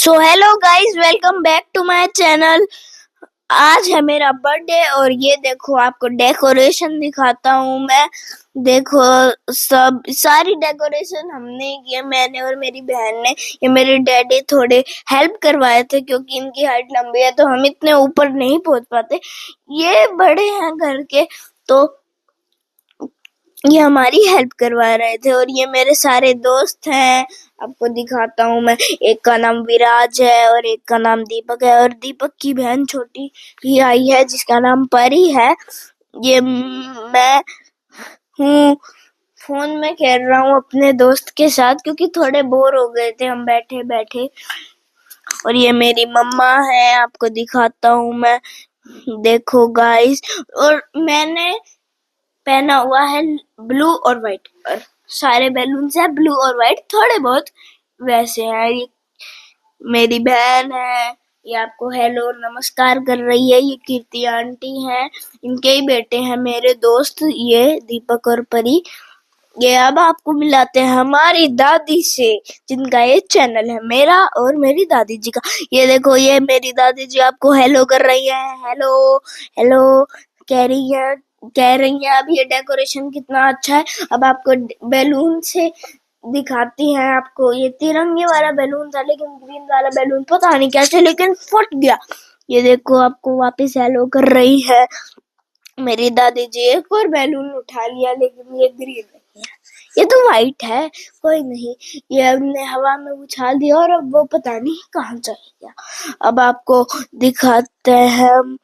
So hello guys, welcome back to my channel. आज है मेरा बर्थडे और ये देखो आपको डेकोरेशन दिखाता हूँ मैं। देखो सब सारी डेकोरेशन हमने की है, मैंने और मेरी बहन ने। ये मेरे डैडी थोड़े हेल्प करवाए थे क्योंकि इनकी हाइट लंबी है तो हम इतने ऊपर नहीं पहुंच पाते। ये बड़े हैं घर के तो ये हमारी हेल्प करवा रहे थे। और ये मेरे सारे दोस्त हैं, आपको दिखाता हूँ मैं। एक का नाम विराज है और एक का नाम दीपक है और दीपक की बहन छोटी भी आई है जिसका नाम परी है। ये मैं हूँ, फोन में खेल रहा हूँ अपने दोस्त के साथ क्योंकि थोड़े बोर हो गए थे हम बैठे बैठे। और ये मेरी मम्मा है, आपको दिखाता हूँ मैं। देखो गाइस, और मैंने पहना हुआ है ब्लू और व्हाइट, और सारे बैलून्स है ब्लू और व्हाइट, थोड़े बहुत वैसे हैं। ये मेरी बहन है, ये आपको हेलो और नमस्कार कर रही है। ये कीर्ति आंटी हैं, इनके ही बेटे हैं मेरे दोस्त, ये दीपक और परी। ये अब आपको मिलाते हैं हमारी दादी से, जिनका ये चैनल है मेरा और मेरी दादी जी का। ये देखो, ये मेरी दादी जी आपको हेलो कर रही है, हेलो हेलो कह रही है। अब ये डेकोरेशन कितना अच्छा है। अब आपको बैलून से दिखाती हैं। आपको ये तिरंगे वाला बैलून था लेकिन ग्रीन वाला बैलून पता नहीं कैसे लेकिन फट गया। ये देखो आपको वापस हेलो कर रही है मेरी दादी जी। एक और बैलून उठा लिया लेकिन ये ग्रीन नहीं है, ये तो व्हाइट है। कोई नहीं, ये हमने हवा में उछाल दिया और अब वो पता नहीं कहाँ चला गया। अब आपको दिखाते हैं हम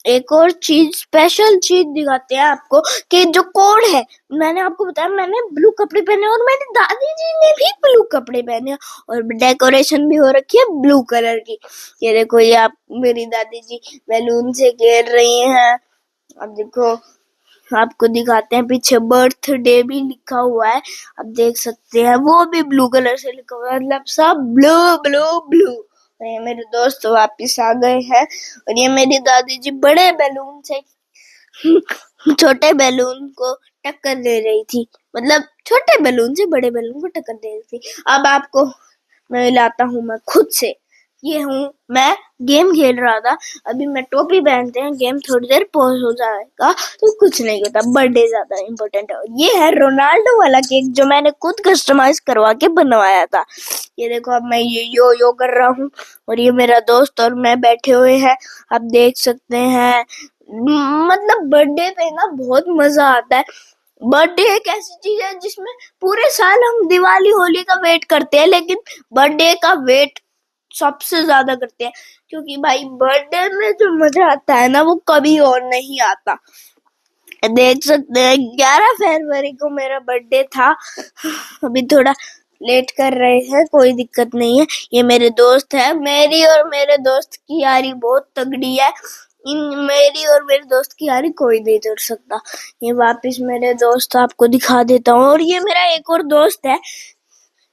एक और चीज, स्पेशल चीज दिखाते हैं आपको कि जो कोड है। मैंने आपको बताया मैंने ब्लू कपड़े पहने और मेरी दादी जी ने भी ब्लू कपड़े पहने और डेकोरेशन भी हो रखी है ब्लू कलर की। ये देखो, ये आप मेरी दादी जी बैलून से घेर रही हैं। अब देखो आपको दिखाते हैं, पीछे बर्थडे भी लिखा हुआ है, आप देख सकते हैं, वो भी ब्लू कलर से लिखा हुआ है, मतलब सब ब्लू ब्लू ब्लू। ये मेरे दोस्त वापिस आ गए हैं और ये मेरी दादी जी बड़े बैलून से छोटे बैलून को टक्कर दे रही थी, मतलब छोटे बैलून से बड़े बैलून को टक्कर दे रही थी। अब आपको मैं लाता हूँ मैं खुद से। ये हूँ मैं, गेम खेल रहा था, अभी मैं टोपी पहनते हैं, गेम थोड़ी देर पॉज हो जाएगा तो कुछ नहीं होता। बर्थडे ज्यादा इम्पोर्टेंट है। ये है रोनाल्डो वाला केक जो मैंने खुद कस्टमाइज करवा के बनवाया था। ये देखो, अब मैं ये यो कर रहा हूँ और ये मेरा दोस्त और मैं बैठे हुए हैं, आप देख सकते हैं। मतलब बर्थडे पे ना बहुत मजा आता है। बर्थडे एक ऐसी चीज है जिसमें पूरे साल हम दिवाली होली का वेट करते हैं लेकिन बर्थडे का वेट सबसे ज्यादा करते हैं, क्योंकि भाई बर्थडे में जो मजा आता है ना वो कभी और नहीं आता। देख सकते हैं 11 फरवरी को मेरा बर्थडे था। अभी थोड़ा लेट कर रहे हैं, कोई दिक्कत नहीं है। ये मेरे दोस्त है, मेरी और मेरे दोस्त की यारी बहुत तगड़ी है। इन मेरी और मेरे दोस्त की यारी कोई नहीं तोड़ सकता। ये वापस मेरे दोस्त आपको दिखा देता हूँ। और ये मेरा एक और दोस्त है,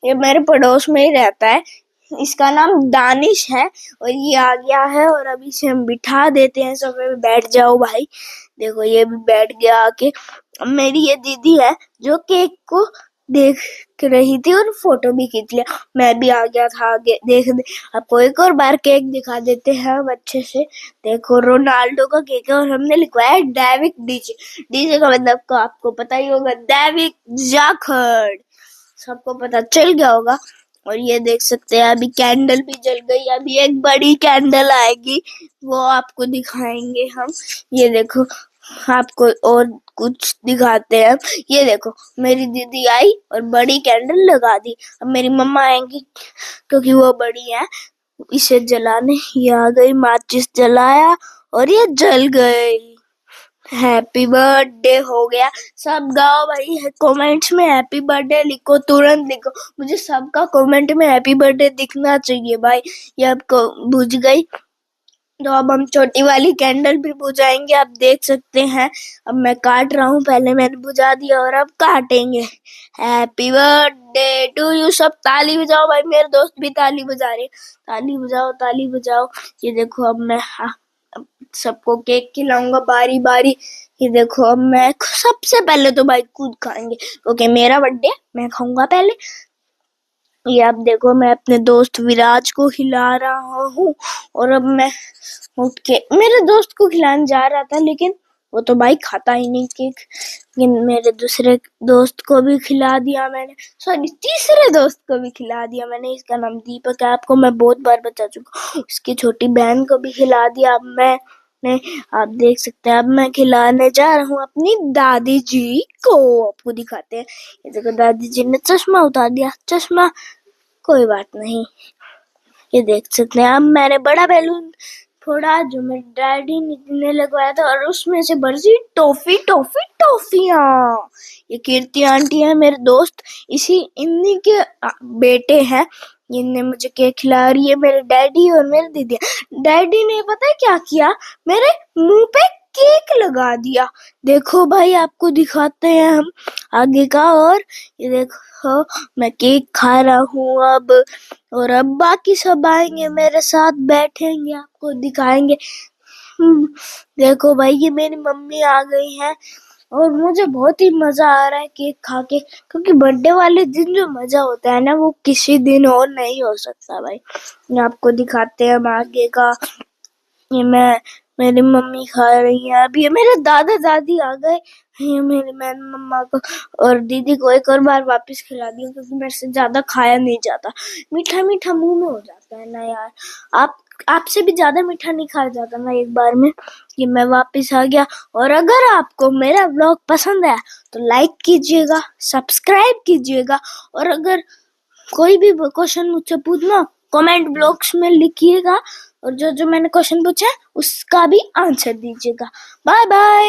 ये मेरे पड़ोस में ही रहता है, इसका नाम दानिश है और ये आ गया है और अभी से हम बिठा देते हैं सोफे पे, बैठ जाओ भाई। देखो ये भी बैठ गया आके। अब मेरी ये दीदी है जो केक को देख रही थी और फोटो भी खींच लिया, मैं भी आ गया था आगे देख दे। आपको एक और बार केक दिखा देते हैं हम अच्छे से। देखो रोनाल्डो का केक है और हमने लिखवाया है डेविड डीजे। डीजे का मतलब को आपको पता ही होगा, डेविड जाखड़, सबको पता चल गया होगा। और ये देख सकते हैं अभी कैंडल भी जल गई, अभी एक बड़ी कैंडल आएगी वो आपको दिखाएंगे हम। ये देखो आपको और कुछ दिखाते हैं। ये देखो मेरी दीदी आई और बड़ी कैंडल लगा दी। अब मेरी मम्मा आएंगी क्योंकि वो बड़ी है, इसे जलाने। ये आ गई, माचिस जलाया और ये जल गई। हैप्पी बर्थडे हो गया। सब गाओ भाई, कमेंट्स में हैप्पी बर्थडे लिखो, तुरंत लिखो, मुझे सबका कमेंट में हैप्पी बर्थडे दिखना चाहिए भाई। ये आपको बुझ गई तो अब हम छोटी वाली कैंडल भी बुझाएंगे, आप देख सकते हैं। अब मैं काट रहा हूँ, पहले मैंने बुझा दिया और अब काटेंगे। Happy birthday to you. सब ताली बजाओ भाई, मेरे दोस्त भी ताली बजा रहे, ताली बजाओ ताली बजाओ। ये देखो अब मैं अब सबको केक खिलाऊंगा बारी बारी। ये देखो अब मैं सबसे पहले तो भाई खुद खाएंगे क्योंकि मेरा बर्थडे मैं खाऊंगा पहले। ये आप देखो, मैं अपने दोस्त विराज को खिला रहा हूँ। और अब मैं उठ के मेरे दोस्त को खिलाने जा रहा था, लेकिन वो तो भाई खाता ही नहीं केक। लेकिन मेरे दूसरे दोस्त को भी खिला दिया मैंने, सॉरी तीसरे दोस्त को भी खिला दिया मैंने। इसका नाम दीपक है, आपको मैं बहुत बार बता चुका हूँ। इसकी छोटी बहन को भी खिला दिया। अब मैंने, आप देख सकते हैं, अब मैं खिलाने जा रहा हूँ अपनी दादी जी को। आपको दिखाते हैं, ये देखो दादी जी ने चश्मा उतार दिया। चश्मा कोई बात नहीं, ये देख सकते हैं। अब मैंने बड़ा बैलून फोड़ा जो मेरे डैडी ने लगवाया था, और उसमें से बरसी टॉफियां। ये कीर्ति आंटी है मेरे दोस्त, इन्हीं के बेटे हैं। इनने मुझे केक खिलाया, और ये मेरे डैडी और मेरे दीदी। डैडी ने पता है क्या किया, मेरे मुंह पे केक लगा दिया। देखो भाई, आपको दिखाते हैं हम आगे का। और ये देखो, मैं केक खा रहा हूँ अब। और अब बाकी सब आएंगे मेरे साथ, बैठेंगे, आपको दिखाएंगे। देखो भाई, ये मेरी मम्मी आ गई है, और मुझे बहुत ही मजा आ रहा है केक खा के, क्योंकि बर्थडे वाले दिन जो मजा होता है ना, वो किसी दिन और नहीं हो सकता भाई। ये आपको दिखाते हैं हम आगे का। ये मेरी मम्मी खा रही है। अब ये मेरे दादा दादी आ गए। ये मैंने मम्मा को और दीदी को एक और बार वापस खिला दिया, क्योंकि मेरे से ज्यादा खाया नहीं जाता। मीठा मीठा मुंह में हो जाता है ना यार। आपसे भी ज्यादा मीठा नहीं खाया जाता ना एक बार में। ये मैं वापस आ गया। और अगर आपको मेरा व्लॉग पसंद आया तो लाइक कीजिएगा, सब्सक्राइब कीजिएगा, और अगर कोई भी क्वेश्चन मुझसे पूछना कमेंट बॉक्स में लिखिएगा, और जो जो मैंने क्वेश्चन पूछा है उसका भी आंसर दीजिएगा। Bye bye.